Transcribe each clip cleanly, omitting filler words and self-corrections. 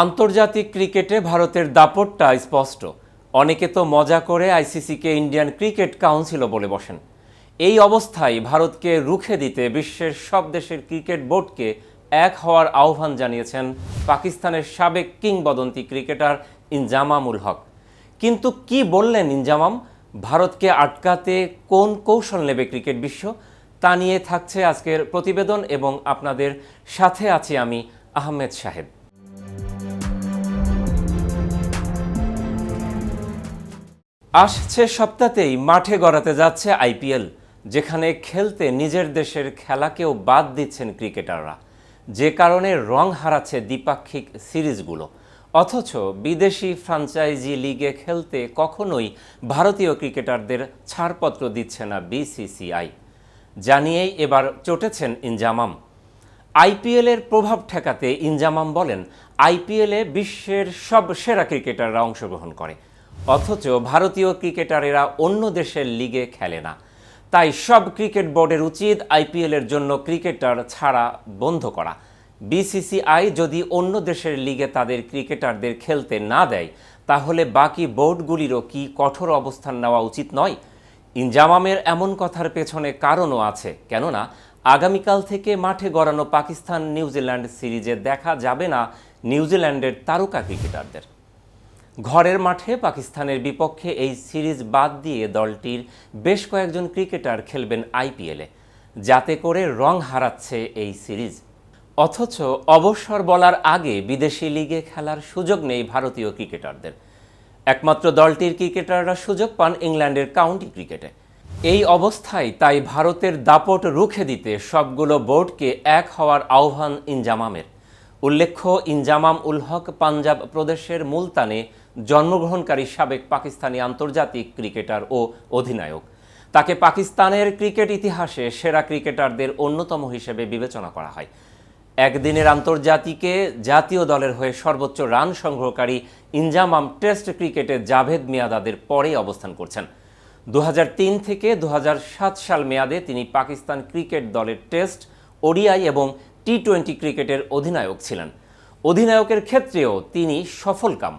আন্তর্জাতিক ক্রিকেটে ভারতের দাপটটা স্পষ্ট। অনেকে তো মজা করে আইসিসিকে ইন্ডিয়ান ক্রিকেট কাউন্সিলও বলে বসেন। এই অবস্থায় ভারতকে রুখে দিতে বিশ্বের সব দেশের ক্রিকেট বোর্ডকে এক হওয়ার আহ্বান জানিয়েছেন পাকিস্তানের সাবেক কিংবদন্তি ক্রিকেটার ইনজামাম উল হক। কিন্তু কি বললেন ইনজামাম? ভারতকে আটকাতে কোন কৌশল নেবে ক্রিকেট বিশ্ব? তা নিয়ে থাকছে আজকের প্রতিবেদন এবং আপনাদের সাথে আছি আমি আহমেদ সাহেব। আসছে সপ্তাহতেই মাঠে গড়াতে যাচ্ছে আইপিএল, যেখানে খেলতে নিজের দেশের খেলাকেও বাদ দিচ্ছেন ক্রিকেটাররা, যে কারণে রং হারাচ্ছে দ্বিপাক্ষিক সিরিজগুলো। অথচ বিদেশি ফ্র্যাঞ্চাইজি লিগে খেলতে কখনোই ভারতীয় ক্রিকেটারদের ছাড়পত্র দিচ্ছে না বিসিসিআই। জানিয়েই এবার চটেছেন ইনজামাম। আইপিএলের প্রভাব ঠেকাতে ইনজামাম বলেন, আইপিএলে বিশ্বের সব সেরা ক্রিকেটাররা অংশগ্রহণ করে, অথচ ভারতীয় ক্রিকেটারেরা অন্য দেশের লিগে খেলে না। তাই সব ক্রিকেট বোর্ডের উচিত আইপিএলের জন্য ক্রিকেটার ছাড়া বন্ধ করা। বিসিসিআই যদি অন্য দেশের লিগে তাদের ক্রিকেটারদের খেলতে না দেয়, তাহলে বাকি বোর্ডগুলিরও কি কঠোর অবস্থান নেওয়া উচিত নয়? ইনজামামের এমন কথার পেছনে কারণও আছে, কেননা আগামীকাল থেকে মাঠে গড়ানো পাকিস্তান নিউজিল্যান্ড সিরিজে দেখা যাবে না নিউজিল্যান্ডের তারকা ক্রিকেটারদের। ঘরের মাঠে পাকিস্তানের বিপক্ষে এই সিরিজ বাদ দিয়ে দলটির বেশ কয়েকজন ক্রিকেটার খেলবেন আইপিএলে, যাতে করে রং হারাচ্ছে এই সিরিজ। অথচ অবসর বলার আগে বিদেশি লিগে খেলার সুযোগ নেই ভারতীয় ক্রিকেটারদের। একমাত্র দলটির ক্রিকেটাররা সুযোগ পান ইংল্যান্ডের কাউন্টি ক্রিকেটে। এই অবস্থায় তাই ভারতের দাপট রুখে দিতে সবগুলো বোর্ডকে এক হওয়ার আহ্বান ইনজামামের। উল্লেখ্য, ইনজামাম উল হক পাঞ্জাব প্রদেশের মুলতানে জন্মগ্রহণকারী সাবেক পাকিস্তানি আন্তর্জাতিক ক্রিকেটার ও অধিনায়ক। তাকে পাকিস্তানের ক্রিকেট ইতিহাসে সেরা ক্রিকেটারদের অন্যতম হিসেবে বিবেচনা করা হয়। একদিনের আন্তর্জাতিকে জাতীয় দলের হয়ে সর্বোচ্চ রান সংগ্রহকারী ইনজামাম টেস্ট ক্রিকেটে জাভেদ মিয়াঁদাদের পরেই অবস্থান করছেন। 2003 থেকে 2007 সাল মেয়াদে তিনি পাকিস্তান ক্রিকেট দলের টেস্ট, ওডিআই এবং টি-20 ক্রিকেটের অধিনায়ক ছিলেন। অধিনায়কের ক্ষেত্রেও তিনি সফলকাম।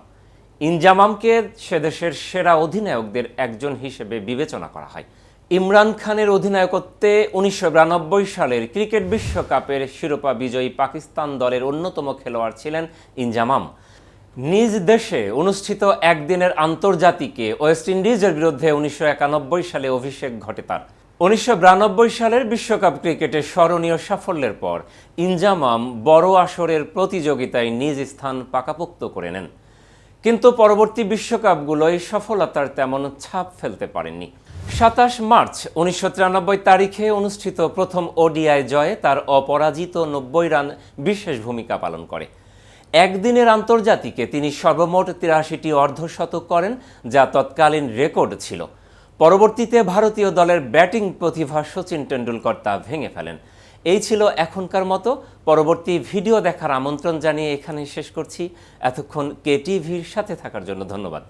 ইনজামামকে সেদেশের সেরা অধিনায়কদের একজন হিসেবে বিবেচনা করা হয়। ইমরান খানের অধিনায়কত্বে 1992 সালের ক্রিকেট বিশ্বকাপের শিরোপা বিজয়ী পাকিস্তান দলের অন্যতম খেলোয়াড় ছিলেন ইনজামাম। নিজ দেশে অনুষ্ঠিত একদিনের আন্তর্জাতিকে ওয়েস্ট ইন্ডিজের বিরুদ্ধে 1991 সালে অভিষেক ঘটে তার। 1992 সালের বিশ্বকাপ ক্রিকেটে স্মরণীয় সাফল্যের পর ইনজামাম বড় আসরের প্রতিযোগিতায় নিজ স্থান পাকাপোক্ত করে নেন, কিন্তু পরবর্তী বিশ্বকাপগুলোয় সফলতার তেমন ছাপ ফেলতে পারেননি। 27 মার্চ 1993 তারিখে অনুষ্ঠিত প্রথম ওডিআই জয়ে তার অপরাজিত 90 রান বিশেষ ভূমিকা পালন করে। একদিনের আন্তর্জাতিকে তিনি সর্বমোট 83টি অর্ধশতক করেন, যা তৎকালীন রেকর্ড ছিল। পরবর্তীতে ভারতীয় দলের ব্যাটিং প্রতিভা সচিন টেন্ডুলকর তা ভেঙে ফেলেন। এই ছিল এখনকার মতো। পরবর্তী ভিডিও দেখার আমন্ত্রণ জানিয়ে এখানে শেষ করছি। এতক্ষণ কেটিভির সাথে থাকার জন্য ধন্যবাদ।